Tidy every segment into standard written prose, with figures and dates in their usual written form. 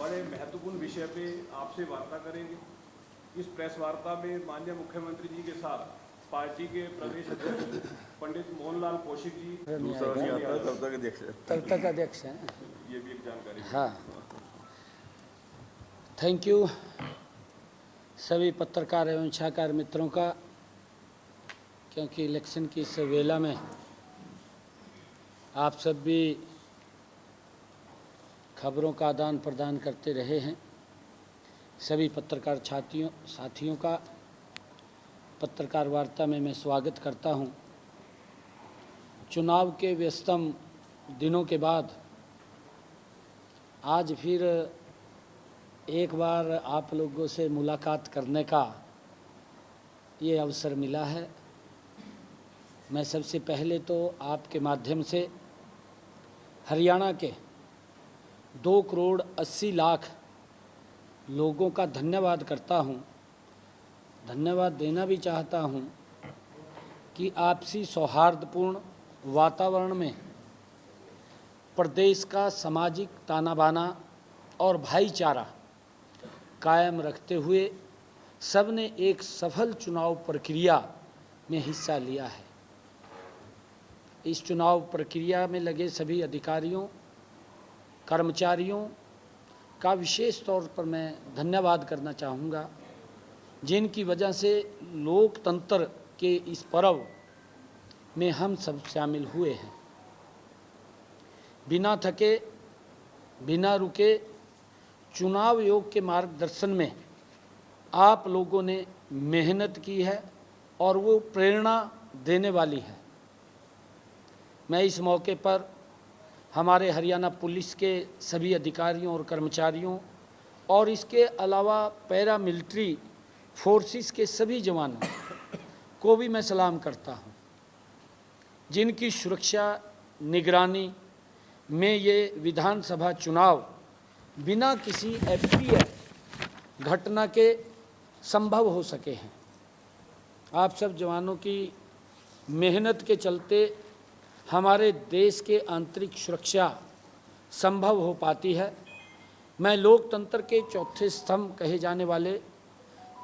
बड़े महत्वपूर्ण विषय पे आपसे वार्ता करेंगे। इस प्रेस वार्ता में माननीय मुख्यमंत्री जी के साथ पार्टी के प्रदेश अध्यक्ष पंडित मोहनलाल कौशिक जी तब तक अध्यक्ष हैं। ये भी एक जानकारी। हाँ, थैंक यू सभी पत्रकार एवं छायाकार मित्रों का, क्योंकि इलेक्शन की इस वेला में आप सब भी खबरों का आदान प्रदान करते रहे हैं। सभी पत्रकार साथियों का पत्रकार वार्ता में मैं स्वागत करता हूं। चुनाव के व्यस्तम दिनों के बाद आज फिर एक बार आप लोगों से मुलाकात करने का ये अवसर मिला है। मैं सबसे पहले तो आपके माध्यम से हरियाणा के 2 करोड़ 80 लाख लोगों का धन्यवाद करता हूं। धन्यवाद देना भी चाहता हूं कि आपसी सौहार्दपूर्ण वातावरण में प्रदेश का सामाजिक ताना बाना और भाईचारा कायम रखते हुए सबने एक सफल चुनाव प्रक्रिया में हिस्सा लिया है। इस चुनाव प्रक्रिया में लगे सभी अधिकारियों, कर्मचारियों का विशेष तौर पर मैं धन्यवाद करना चाहूँगा, जिनकी वजह से लोकतंत्र के इस पर्व में हम सब शामिल हुए हैं। बिना थके, बिना रुके चुनाव आयोग के मार्गदर्शन में आप लोगों ने मेहनत की है और वो प्रेरणा देने वाली है। मैं इस मौके पर हमारे हरियाणा पुलिस के सभी अधिकारियों और कर्मचारियों और इसके अलावा पैरा मिलिट्री फोर्सेस के सभी जवानों को भी मैं सलाम करता हूं, जिनकी सुरक्षा निगरानी में ये विधानसभा चुनाव बिना किसी अप्रिय घटना के संभव हो सके हैं। आप सब जवानों की मेहनत के चलते हमारे देश के आंतरिक सुरक्षा संभव हो पाती है। मैं लोकतंत्र के चौथे स्तंभ कहे जाने वाले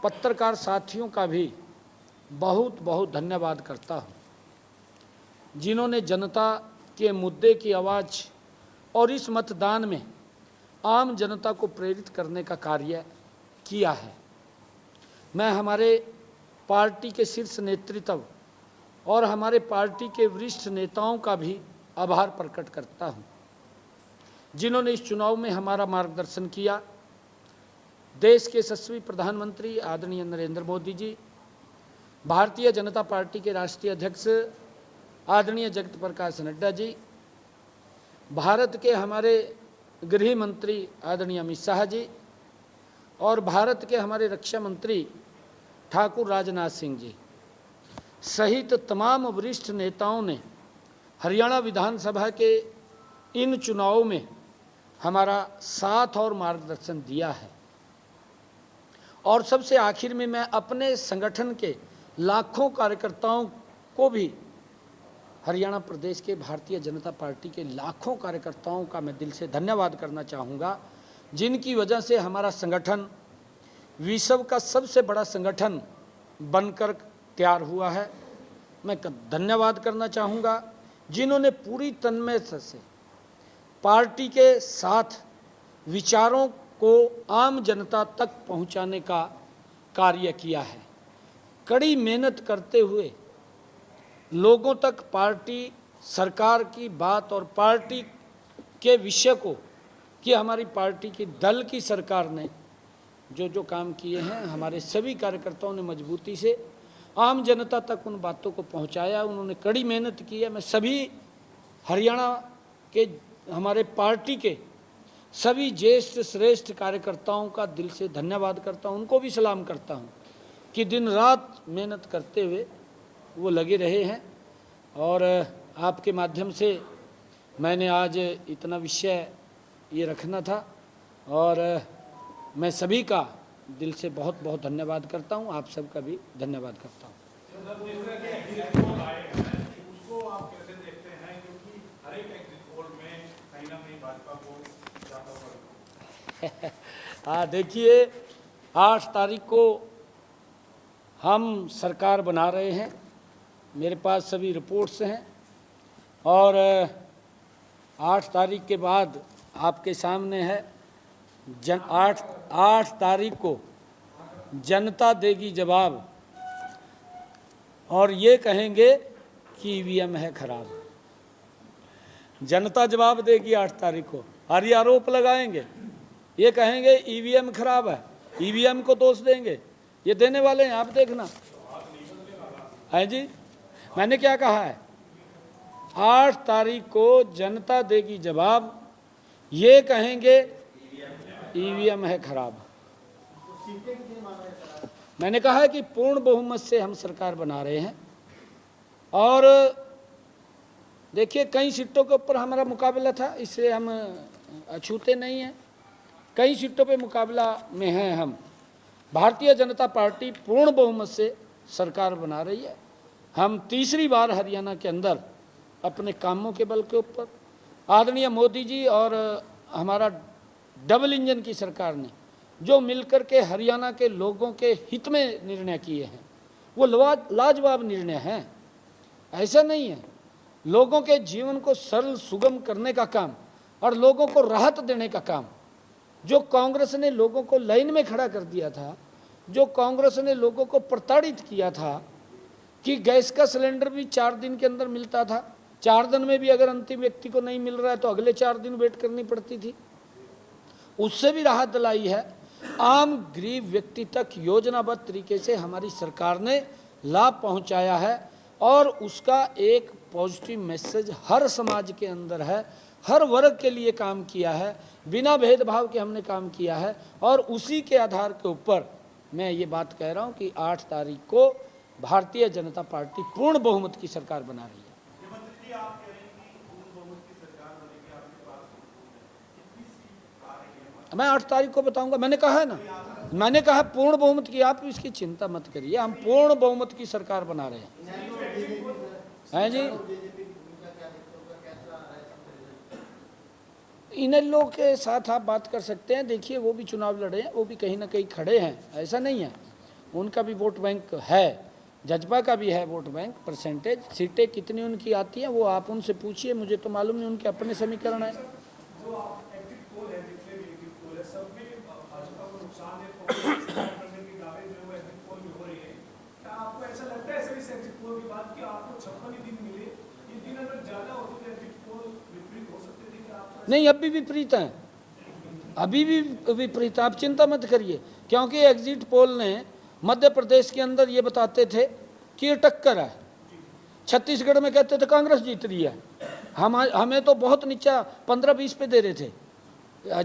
पत्रकार साथियों का भी बहुत बहुत धन्यवाद करता हूं, जिन्होंने जनता के मुद्दे की आवाज़ और इस मतदान में आम जनता को प्रेरित करने का कार्य किया है। मैं हमारे पार्टी के शीर्ष नेतृत्व और हमारे पार्टी के वरिष्ठ नेताओं का भी आभार प्रकट करता हूं, जिन्होंने इस चुनाव में हमारा मार्गदर्शन किया। देश के यशस्वी प्रधानमंत्री आदरणीय नरेंद्र मोदी जी, भारतीय जनता पार्टी के राष्ट्रीय अध्यक्ष आदरणीय जगत प्रकाश नड्डा जी, भारत के हमारे गृह मंत्री आदरणीय अमित शाह जी और भारत के हमारे रक्षा मंत्री ठाकुर राजनाथ सिंह जी सहित तमाम वरिष्ठ नेताओं ने हरियाणा विधानसभा के इन चुनावों में हमारा साथ और मार्गदर्शन दिया है। और सबसे आखिर में मैं अपने संगठन के लाखों कार्यकर्ताओं को भी, हरियाणा प्रदेश के भारतीय जनता पार्टी के लाखों कार्यकर्ताओं का मैं दिल से धन्यवाद करना चाहूँगा, जिनकी वजह से हमारा संगठन विश्व का सबसे बड़ा संगठन बनकर तैयार हुआ है। मैं धन्यवाद करना चाहूँगा जिन्होंने पूरी तन्मयता से पार्टी के साथ विचारों को आम जनता तक पहुँचाने का कार्य किया है। कड़ी मेहनत करते हुए लोगों तक पार्टी सरकार की बात और पार्टी के विषय को, कि हमारी पार्टी की दल की सरकार ने जो काम किए हैं, हमारे सभी कार्यकर्ताओं ने मजबूती से आम जनता तक उन बातों को पहुंचाया। उन्होंने कड़ी मेहनत की है। मैं सभी हरियाणा के हमारे पार्टी के सभी ज्येष्ठ श्रेष्ठ कार्यकर्ताओं का दिल से धन्यवाद करता हूं, उनको भी सलाम करता हूं कि दिन रात मेहनत करते हुए वो लगे रहे हैं। और आपके माध्यम से मैंने आज इतना विषय ये रखना था और मैं सभी का दिल से बहुत बहुत धन्यवाद करता हूं। आप सबका भी धन्यवाद करता हूं। उसको आप कैसे देखते हैं, क्योंकि हर एक एग्जिट पोल में कहीं ना कहीं भाजपा को ज्यादा हाँ, देखिए 8 तारीख को हम सरकार बना रहे हैं। मेरे पास सभी रिपोर्ट्स हैं और 8 तारीख के बाद आपके सामने है 8 तारीख को जनता देगी जवाब और ये कहेंगे कि ईवीएम है खराब। जनता जवाब देगी 8 तारीख को और ये आरोप लगाएंगे, ये कहेंगे ईवीएम खराब है, ईवीएम को दोष देंगे। ये देने वाले हैं, आप देखना है जी। मैंने क्या कहा है, 8 तारीख को जनता देगी जवाब, ये कहेंगे ईवीएम है खराब। मैंने कहा है कि पूर्ण बहुमत से हम सरकार बना रहे हैं और देखिए कई सीटों के ऊपर हमारा मुकाबला था, इसलिए हम अछूते नहीं हैं। कई सीटों पे मुकाबला में हैं हम। भारतीय जनता पार्टी पूर्ण बहुमत से सरकार बना रही है। हम तीसरी बार हरियाणा के अंदर अपने कामों के बल के ऊपर आदरणीय मोदी जी और हमारा डबल इंजन की सरकार ने जो मिलकर के हरियाणा के लोगों के हित में निर्णय किए हैं, वो लाजवाब निर्णय हैं। ऐसा नहीं है, लोगों के जीवन को सरल सुगम करने का काम और लोगों को राहत देने का काम, जो कांग्रेस ने लोगों को लाइन में खड़ा कर दिया था, जो कांग्रेस ने लोगों को प्रताड़ित किया था कि गैस का सिलेंडर भी 4 दिन के अंदर मिलता था, 4 दिन में भी अगर अंतिम व्यक्ति को नहीं मिल रहा है तो अगले 4 दिन वेट करनी पड़ती थी, उससे भी राहत दिलाई है। आम गरीब व्यक्ति तक योजनाबद्ध तरीके से हमारी सरकार ने लाभ पहुंचाया है और उसका एक पॉजिटिव मैसेज हर समाज के अंदर है, हर वर्ग के लिए काम किया है, बिना भेदभाव के हमने काम किया है और उसी के आधार के ऊपर मैं ये बात कह रहा हूँ कि 8 तारीख को भारतीय जनता पार्टी पूर्ण बहुमत की सरकार बना रही है। मैं 8 तारीख को बताऊंगा, मैंने कहा है ना, मैंने कहा पूर्ण बहुमत की, आप इसकी चिंता मत करिए, हम पूर्ण बहुमत की सरकार बना रहे हैं जी। इन लोगों के साथ आप बात कर सकते हैं, देखिए वो भी चुनाव लड़े हैं, वो भी कहीं ना कहीं खड़े हैं, ऐसा नहीं है, उनका भी वोट बैंक है, जजपा का भी है वोट बैंक, परसेंटेज सीटें कितनी उनकी आती हैं वो आप उनसे पूछिए, मुझे तो मालूम नहीं, उनके अपने समीकरण है। नहीं, अभी भी विपरीत हैं, अभी भी विपरीत, आप चिंता मत करिए, क्योंकि एग्जिट पोल ने मध्य प्रदेश के अंदर ये बताते थे कि ये टक्कर है, छत्तीसगढ़ में कहते थे कांग्रेस जीत रही है, हमें तो बहुत नीचा 15-20 पे दे रहे थे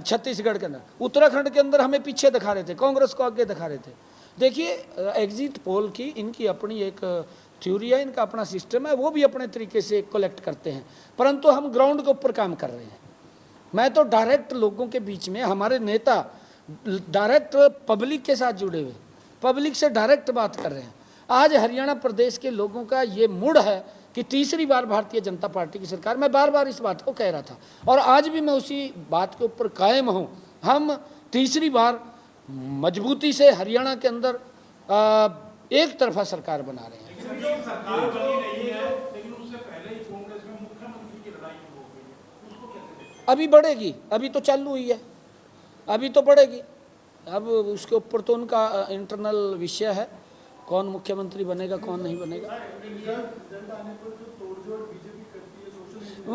छत्तीसगढ़ के अंदर, उत्तराखंड के अंदर हमें पीछे दिखा रहे थे, कांग्रेस को आगे दिखा रहे थे। देखिए एग्जिट पोल की इनकी अपनी एक थ्योरी है, इनका अपना सिस्टम है, वो भी अपने तरीके से कलेक्ट करते हैं, परंतु हम ग्राउंड के ऊपर काम कर रहे हैं। मैं तो डायरेक्ट लोगों के बीच में, हमारे नेता डायरेक्ट पब्लिक के साथ जुड़े हुए, पब्लिक से डायरेक्ट बात कर रहे हैं। आज हरियाणा प्रदेश के लोगों का ये मूड है कि तीसरी बार भारतीय जनता पार्टी की सरकार, मैं बार बार इस बात को कह रहा था और आज भी मैं उसी बात के ऊपर कायम हूँ। हम तीसरी बार मजबूती से हरियाणा के अंदर एक तरफा सरकार बना रहे हैं। अभी बढ़ेगी, अभी तो चालू हुई है, अभी तो बढ़ेगी, अब उसके ऊपर तो उनका इंटरनल विषय है, कौन मुख्यमंत्री बनेगा कौन नहीं बनेगा।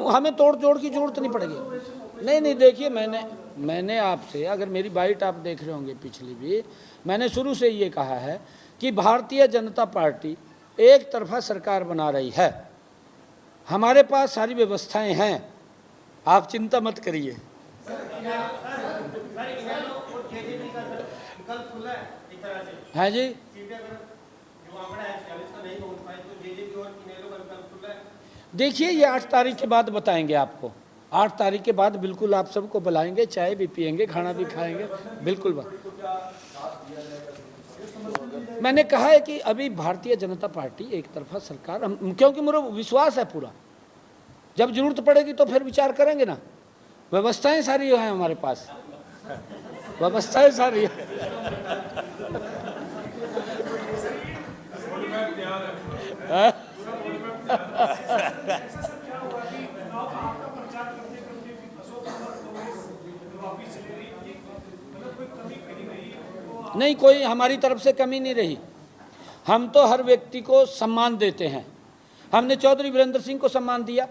हमें तोड़ जोड़ की जरूरत नहीं पड़ेगी। नहीं, देखिए मैंने आपसे, अगर मेरी बाइट आप देख रहे होंगे पिछली भी, मैंने शुरू से ये कहा है कि भारतीय जनता पार्टी एक तरफा सरकार बना रही है, हमारे पास सारी व्यवस्थाएं हैं, आप चिंता मत करिए। हाँ जी, देखिए ये 8 तारीख के बाद बताएंगे आपको, 8 तारीख के बाद बिल्कुल आप सबको बुलाएंगे, चाय भी पियेंगे, खाना भी खाएंगे, बिल्कुल बात। मैंने कहा है कि अभी भारतीय जनता पार्टी एक तरफा सरकार, क्योंकि मेरा विश्वास है पूरा, जब जरूरत पड़ेगी तो फिर विचार करेंगे ना, व्यवस्थाएं सारी हैं हमारे पास। व्यवस्था है सारी। हाँ? नहीं, कोई हमारी तरफ से कमी नहीं रही। हम तो हर व्यक्ति को सम्मान देते हैं। हमने चौधरी वीरेंद्र सिंह को सम्मान दिया।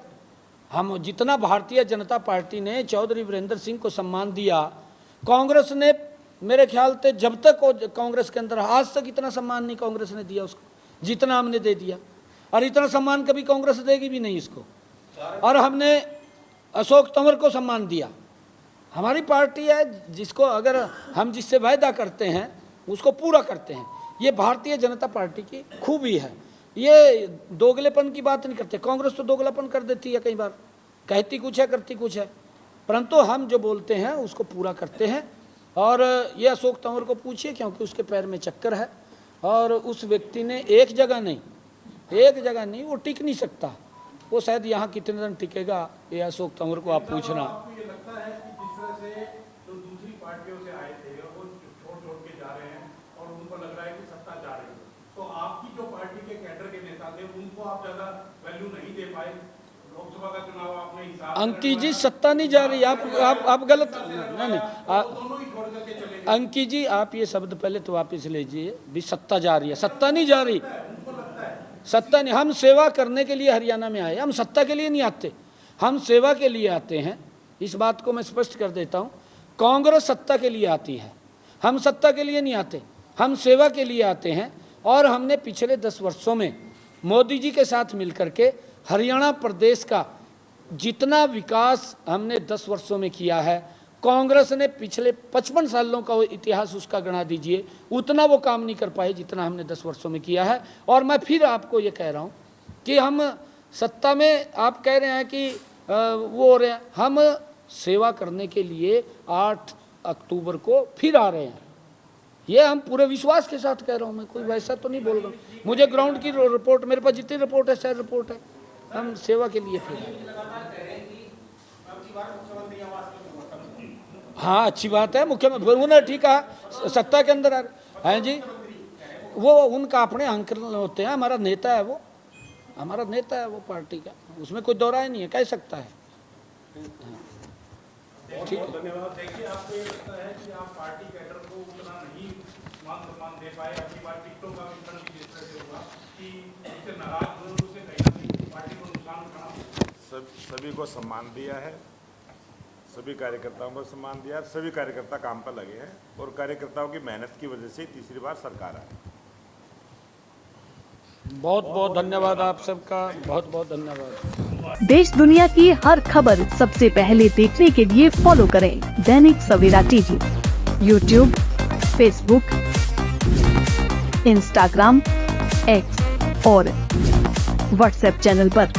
हम जितना भारतीय जनता पार्टी ने चौधरी वीरेंद्र सिंह को सम्मान दिया, कांग्रेस ने मेरे ख्याल से जब तक कांग्रेस के अंदर, आज तक इतना सम्मान नहीं कांग्रेस ने दिया उसको जितना हमने दे दिया। और इतना सम्मान कभी कांग्रेस देगी भी नहीं इसको। और हमने अशोक तंवर को सम्मान दिया। हमारी पार्टी है जिसको अगर हम जिससे वायदा करते हैं उसको पूरा करते हैं। ये भारतीय जनता पार्टी की खूबी है। ये दोगलेपन की बात नहीं करते। कांग्रेस तो दोगलापन कर देती है, कई बार कहती कुछ है करती कुछ है, परंतु हम जो बोलते हैं उसको पूरा करते हैं। और ये अशोक तंवर को पूछिए, क्योंकि उसके पैर में चक्कर है और उस व्यक्ति ने एक जगह नहीं वो टिक नहीं सकता। वो शायद यहाँ कितने दिन टिकेगा, ये अशोक तंवर को आप पूछना। आपको ये लगता है कि जिस तरह से जो दूसरी पार्टियों से आए थे वो छोड़ के जा रहे हैं और उनको लग रहा है कि सत्ता जा रही है, तो आपकी जो पार्टी के कैडर के नेता थे उनको आप ज्यादा वैल्यू नहीं दे पाए? लोकसभा का चुनाव आपने हिसाब अंकित जी, सत्ता नहीं जा रही। आप गलत नहीं दोनों ही छोड़ करके चले गए। अंकित जी, आप ये शब्द पहले तो वापस लीजिए। भी सत्ता जा रही है, सत्ता नहीं जा रही। सत्ता नहीं, हम सेवा करने के लिए हरियाणा में आए, हम सत्ता के लिए नहीं आते, हम सेवा के लिए आते हैं। इस बात को मैं स्पष्ट कर देता हूँ। कांग्रेस सत्ता के लिए आती है, हम सत्ता के लिए नहीं आते, हम सेवा के लिए आते हैं। और हमने पिछले 10 वर्षों में मोदी जी के साथ मिलकर के हरियाणा प्रदेश का जितना विकास हमने 10 वर्षों में किया है, कांग्रेस ने पिछले 55 सालों का इतिहास उसका गणा दीजिए, उतना वो काम नहीं कर पाए जितना हमने 10 वर्षों में किया है। और मैं फिर आपको ये कह रहा हूँ कि हम सत्ता में, आप कह रहे हैं कि वो हो रहे हैं, हम सेवा करने के लिए 8 अक्टूबर को फिर आ रहे हैं। ये हम पूरे विश्वास के साथ कह रहा हूँ, मैं कोई वैसा तो नहीं बोल रहा हूँ। मुझे ग्राउंड की रिपोर्ट, मेरे पास जितनी रिपोर्ट है शायद रिपोर्ट है, हम सेवा के लिए फिर। हाँ, अच्छी बात है। मुख्यमंत्री उन्होंने ठीक कहा, सत्ता के अंदर हैं जी, वो उनका अपने आंकलन होते हैं। हमारा नेता है वो, हमारा नेता है वो पार्टी का, उसमें कोई दौराय नहीं है, कह सकता है। ठीक है, धन्यवाद। देखिए, आपको ये लगता है कि आप पार्टी कैडर को उतना नहीं मान सम्मान दे पाए? अपनी बार टिकटों का वितरण भी जिस तरह से हुआ कि उससे नाराज हुए, उससे कहीं ना कहीं पार्टी को नुकसान उठाना। सभी को सम्मान दिया है, सभी कार्यकर्ताओं को सम्मान दिया, सभी कार्यकर्ता काम पर लगे हैं और कार्यकर्ताओं की मेहनत की वजह से तीसरी बार सरकार आई। बहुत बहुत धन्यवाद आप सबका, बहुत बहुत धन्यवाद। देश दुनिया की हर खबर सबसे पहले देखने के लिए फॉलो करें Dainik Savera TV, YouTube, Facebook, Instagram, X और व्हाट्सएप चैनल पर।